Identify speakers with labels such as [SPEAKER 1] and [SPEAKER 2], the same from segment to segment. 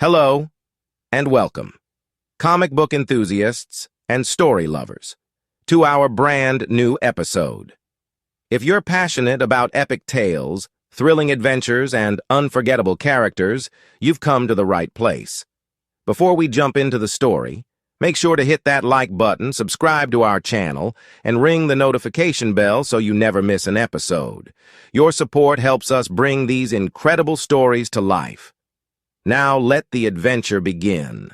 [SPEAKER 1] Hello, and welcome, comic book enthusiasts and story lovers, to our brand new episode. If you're passionate about epic tales, thrilling adventures, and unforgettable characters, you've come to the right place. Before we jump into the story, make sure to hit that like button, subscribe to our channel, and ring the notification bell so you never miss an episode. Your support helps us bring these incredible stories to life. Now let the adventure begin.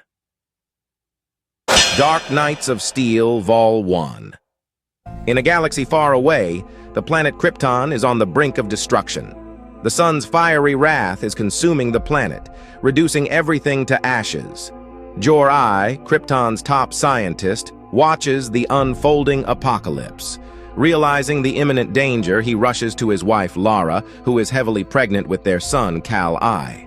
[SPEAKER 1] Dark Knights of Steel, Vol. 1. In a galaxy far away, the planet Krypton is on the brink of destruction. The sun's fiery wrath is consuming the planet, reducing everything to ashes. Jor-I, Krypton's top scientist, watches the unfolding apocalypse. Realizing the imminent danger, he rushes to his wife, Lara, who is heavily pregnant with their son, Kal-El.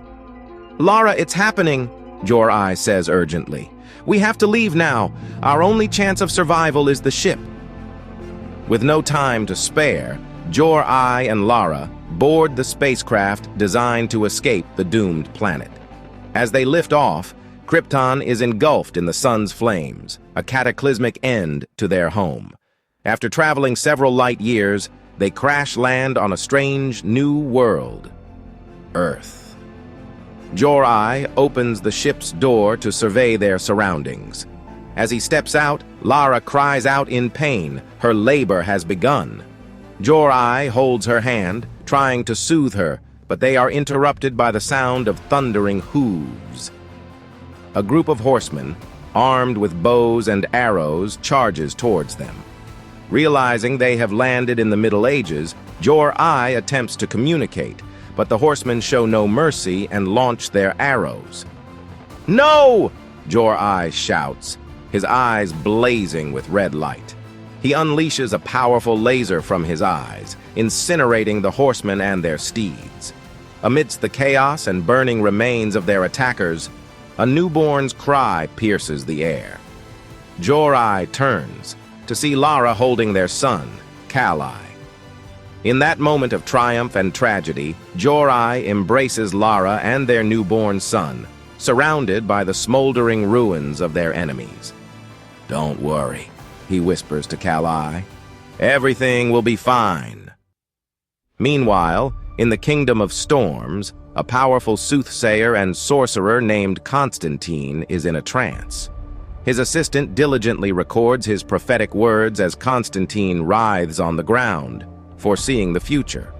[SPEAKER 1] "Lara, it's happening," Jor-I says urgently. "We have to leave now. Our only chance of survival is the ship." With no time to spare, Jor-I and Lara board the spacecraft designed to escape the doomed planet. As they lift off, Krypton is engulfed in the sun's flames, a cataclysmic end to their home. After traveling several light years, they crash land on a strange new world, Earth. Jor-I opens the ship's door to survey their surroundings. As he steps out, Lara cries out in pain. Her labor has begun. Jor-I holds her hand, trying to soothe her, but they are interrupted by the sound of thundering hooves. A group of horsemen, armed with bows and arrows, charges towards them. Realizing they have landed in the Middle Ages, Jor-I attempts to communicate, but the horsemen show no mercy and launch their arrows. "No!" Jor-I shouts, his eyes blazing with red light. He unleashes a powerful laser from his eyes, incinerating the horsemen and their steeds. Amidst the chaos and burning remains of their attackers, a newborn's cry pierces the air. Jor-I turns to see Lara holding their son, Kal-El. In that moment of triumph and tragedy, Jor-I embraces Lara and their newborn son, surrounded by the smoldering ruins of their enemies. "Don't worry," he whispers to Kal-El. "Everything will be fine." Meanwhile, in the Kingdom of Storms, a powerful soothsayer and sorcerer named Constantine is in a trance. His assistant diligently records his prophetic words as Constantine writhes on the ground, foreseeing the future.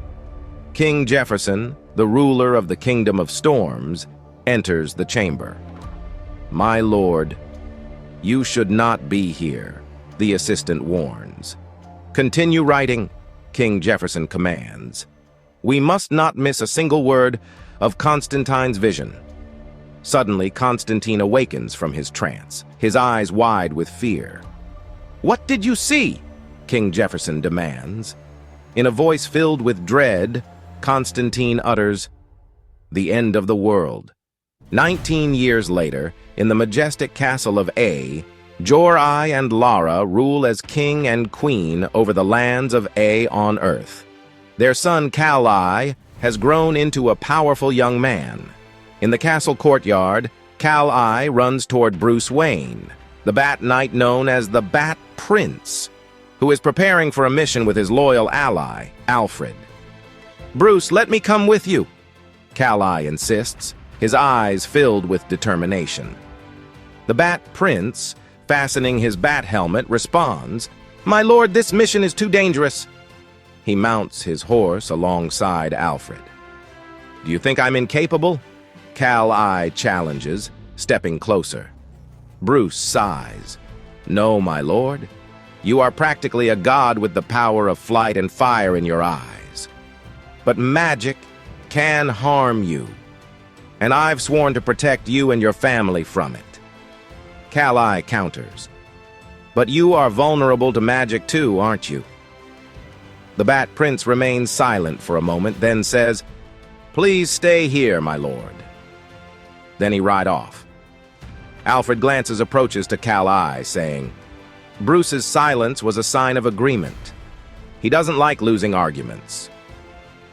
[SPEAKER 1] King Jefferson, the ruler of the Kingdom of Storms, enters the chamber. "My lord, you should not be here," the assistant warns. "Continue writing," King Jefferson commands. "We must not miss a single word of Constantine's vision." Suddenly, Constantine awakens from his trance, his eyes wide with fear. "What did you see?" King Jefferson demands. In a voice filled with dread, Constantine utters, "The end of the world." 19 years later, in the majestic castle of A, Jor-I and Lara rule as king and queen over the lands of A on Earth. Their son Kal-El has grown into a powerful young man. In the castle courtyard, Kal-El runs toward Bruce Wayne, the Bat Knight known as the Bat Prince, who is preparing for a mission with his loyal ally, Alfred. "Bruce, let me come with you," Kal-El insists, his eyes filled with determination. The Bat Prince, fastening his bat helmet, responds, "My lord, this mission is too dangerous." He mounts his horse alongside Alfred. "Do you think I'm incapable?" Kal-El challenges, stepping closer. Bruce sighs. "No, my lord. You are practically a god with the power of flight and fire in your eyes. But magic can harm you, and I've sworn to protect you and your family from it." Kal-El counters, "But you are vulnerable to magic too, aren't you?" The Bat Prince remains silent for a moment, then says, "Please stay here, my lord." Then he rides off. Alfred glances approaches to Kal-El, saying, Bruce's silence was a sign of agreement. He doesn't like losing arguments.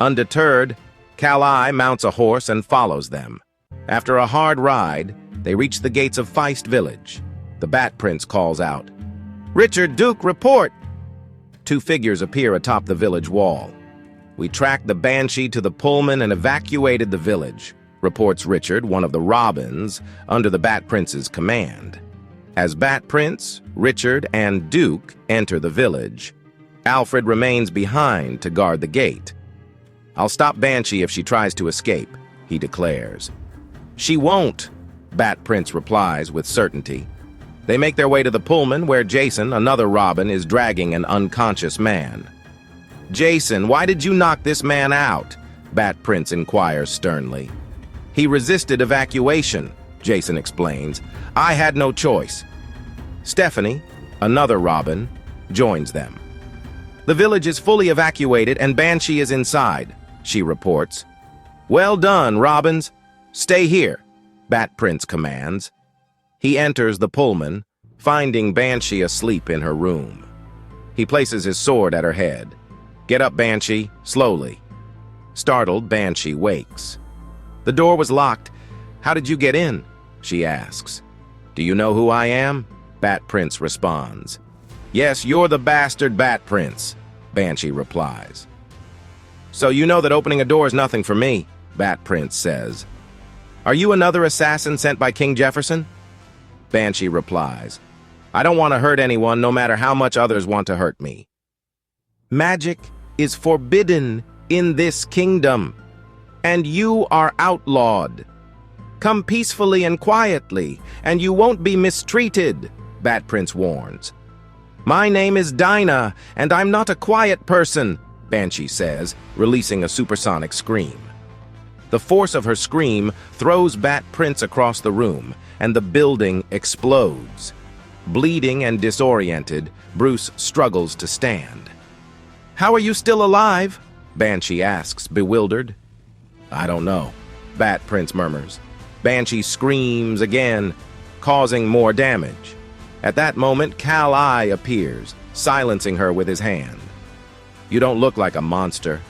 [SPEAKER 1] Undeterred, Kal-El mounts a horse and follows them. After a hard ride, they reach the gates of Feist Village. The Bat Prince calls out, "Richard Duke, report!" Two figures appear atop the village wall. "We tracked the Banshee to the Pullman and evacuated the village," reports Richard, one of the Robins, under the Bat Prince's command. As Bat Prince, Richard, and Duke enter the village, Alfred remains behind to guard the gate. "I'll stop Banshee if she tries to escape," he declares. "She won't," Bat Prince replies with certainty. They make their way to the Pullman, where Jason, another Robin, is dragging an unconscious man. "Jason, why did you knock this man out?" Bat Prince inquires sternly. "He resisted evacuation," Jason explains. "I had no choice." Stephanie, another Robin, joins them. "The village is fully evacuated and Banshee is inside," she reports. "Well done, Robins. Stay here," Bat Prince commands. He enters the Pullman, finding Banshee asleep in her room. He places his sword at her head. "Get up, Banshee, slowly." Startled, Banshee wakes. "The door was locked. How did you get in?" she asks. "Do you know who I am?" Bat Prince responds. "Yes, you're the bastard Bat Prince," Banshee replies. "So you know that opening a door is nothing for me," Bat Prince says. "Are you another assassin sent by King Jefferson?" Banshee replies, "I don't want to hurt anyone, no matter how much others want to hurt me. Magic is forbidden in this kingdom, and you are outlawed. Come peacefully and quietly, and you won't be mistreated," Bat Prince warns. "My name is Dinah, and I'm not a quiet person," Banshee says, releasing a supersonic scream. The force of her scream throws Bat Prince across the room, and the building explodes. Bleeding and disoriented, Bruce struggles to stand. "How are you still alive?" Banshee asks, bewildered. "I don't know," Bat Prince murmurs. Banshee screams again, causing more damage. At that moment, Kal-El appears, silencing her with his hand. "You don't look like a monster.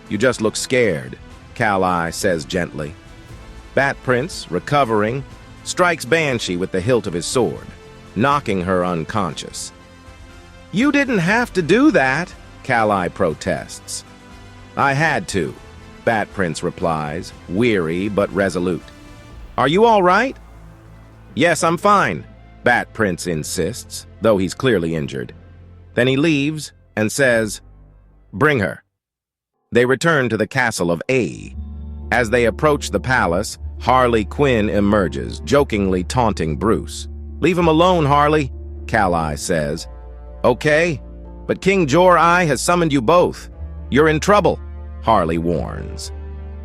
[SPEAKER 1] You just look scared," Kal-El says gently. Bat Prince, recovering, strikes Banshee with the hilt of his sword, knocking her unconscious. "You didn't have to do that," Kal-El protests. "I had to," Bat Prince replies, weary but resolute. "Are you all right?" "Yes, I'm fine," Bat Prince insists, though he's clearly injured. Then he leaves and says, "Bring her." They return to the castle of A. As they approach the palace, Harley Quinn emerges, jokingly taunting Bruce. "Leave him alone, Harley," Kal-El says. "Okay, but King Jor-I has summoned you both. You're in trouble," Harley warns.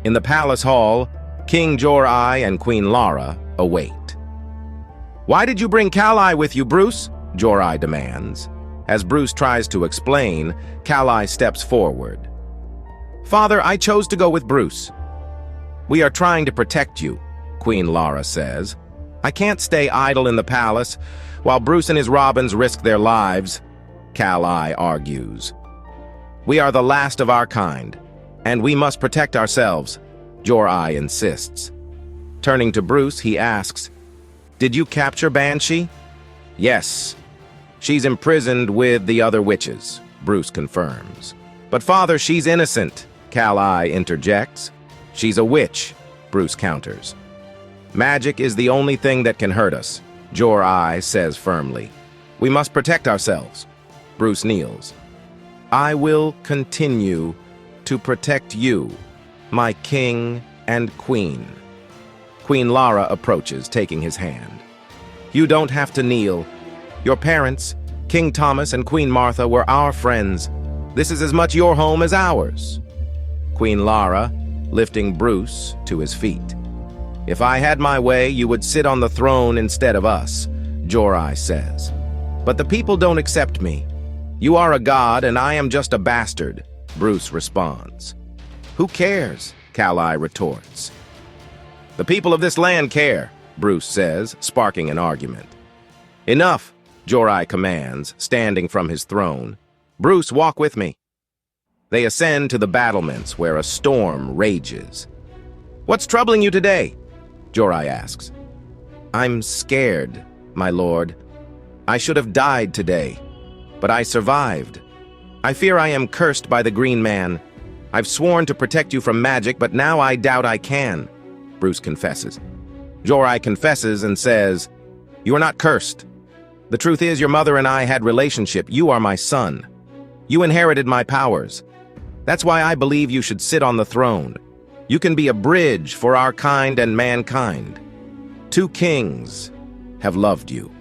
[SPEAKER 1] In the palace hall, King Jor-I and Queen Lara await. "Why did you bring Kal-El with you, Bruce?" Jor-I demands. As Bruce tries to explain, Kal-El steps forward. "Father, I chose to go with Bruce." "We are trying to protect you," Queen Lara says. "I can't stay idle in the palace while Bruce and his Robins risk their lives," Kal-El argues. "We are the last of our kind, and we must protect ourselves," Jor-I insists. Turning to Bruce, he asks, "Did you capture Banshee?" "Yes. She's imprisoned with the other witches," Bruce confirms. "But father, she's innocent," Kal-El interjects. "She's a witch," Bruce counters. "Magic is the only thing that can hurt us," Jor-I says firmly. "We must protect ourselves." Bruce kneels. "I will continue to protect you, my king and queen." Queen Lara approaches, taking his hand. "You don't have to kneel. Your parents, King Thomas and Queen Martha, were our friends. This is as much your home as ours." Queen Lara, lifting Bruce to his feet. "If I had my way, you would sit on the throne instead of us," Jor-I says. "But the people don't accept me. You are a god, and I am just a bastard," Bruce responds. "Who cares?" Kal-El retorts. "The people of this land care," Bruce says, sparking an argument. "Enough," Jor-I commands, standing from his throne. "Bruce, walk with me." They ascend to the battlements where a storm rages. "What's troubling you today?" Jorai asks. I'm scared, my lord. I should have died today, but I survived. I fear I am cursed by the Green Man. I've sworn to protect you from magic, but now I doubt I can, Bruce confesses. Jorai confesses and says, You are not cursed. The truth is, your mother and I had relationship. You are my son. You inherited my powers. That's why I believe you should sit on the throne. You can be a bridge for our kind and mankind. 2 kings have loved you.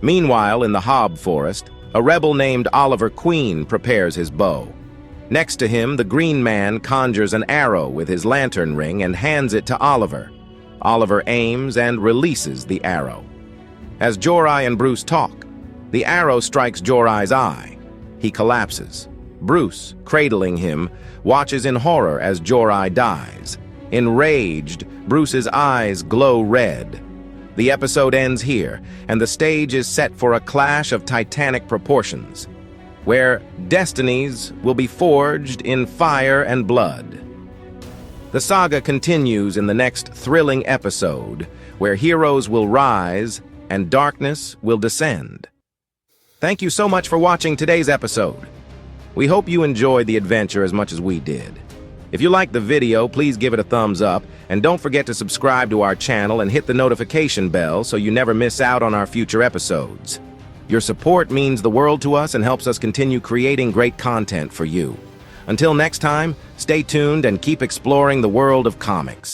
[SPEAKER 1] Meanwhile, in the Hob forest, a rebel named Oliver Queen prepares his bow. Next to him, the Green Man conjures an arrow with his lantern ring and hands it to Oliver. Oliver aims and releases the arrow. As Jorai and Bruce talk, the arrow strikes Jorai's eye. He collapses. Bruce, cradling him, watches in horror as Jorai dies. Enraged, Bruce's eyes glow red. The episode ends here, and the stage is set for a clash of titanic proportions, where destinies will be forged in fire and blood. The saga continues in the next thrilling episode, where heroes will rise and darkness will descend. Thank you so much for watching today's episode. We hope you enjoyed the adventure as much as we did. If you liked the video, please give it a thumbs up, and don't forget to subscribe to our channel and hit the notification bell so you never miss out on our future episodes. Your support means the world to us and helps us continue creating great content for you. Until next time, stay tuned and keep exploring the world of comics.